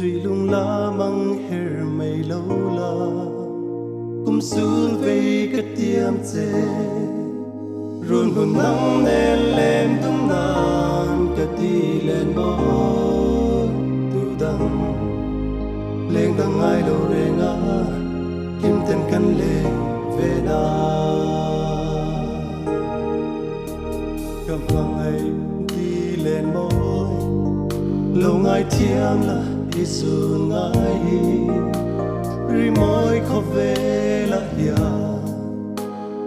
duy lung la mang her mây lâu la cùng sul về cái tiêm chê run hồn nắng lên lên tung nàn cái ti lên bó tu đăng lên đăng ai đâu rê ngã kim tên căn lên về na cầm hoàng ấy đi lên môi lâu ngày thiêng là Isu ngài ri môi khó về là ya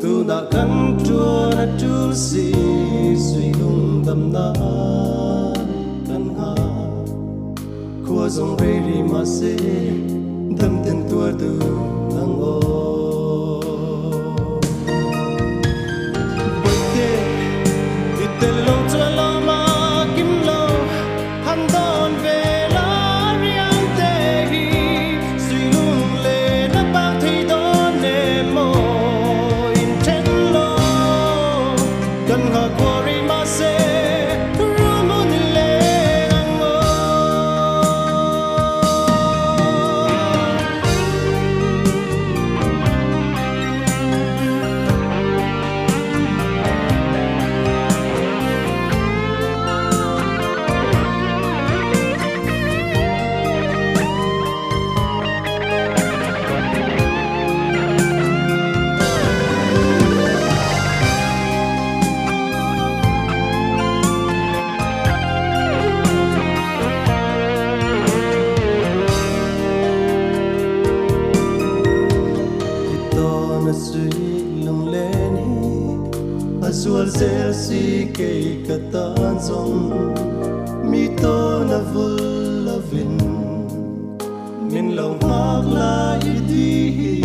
tu đã cắn chua đã chu si suy lung tâm na căn ha khua dòng về ri mà se đâm tên tua tu nang o Azul zel si kei katan zong mi to na vul la vin min lo mak la i di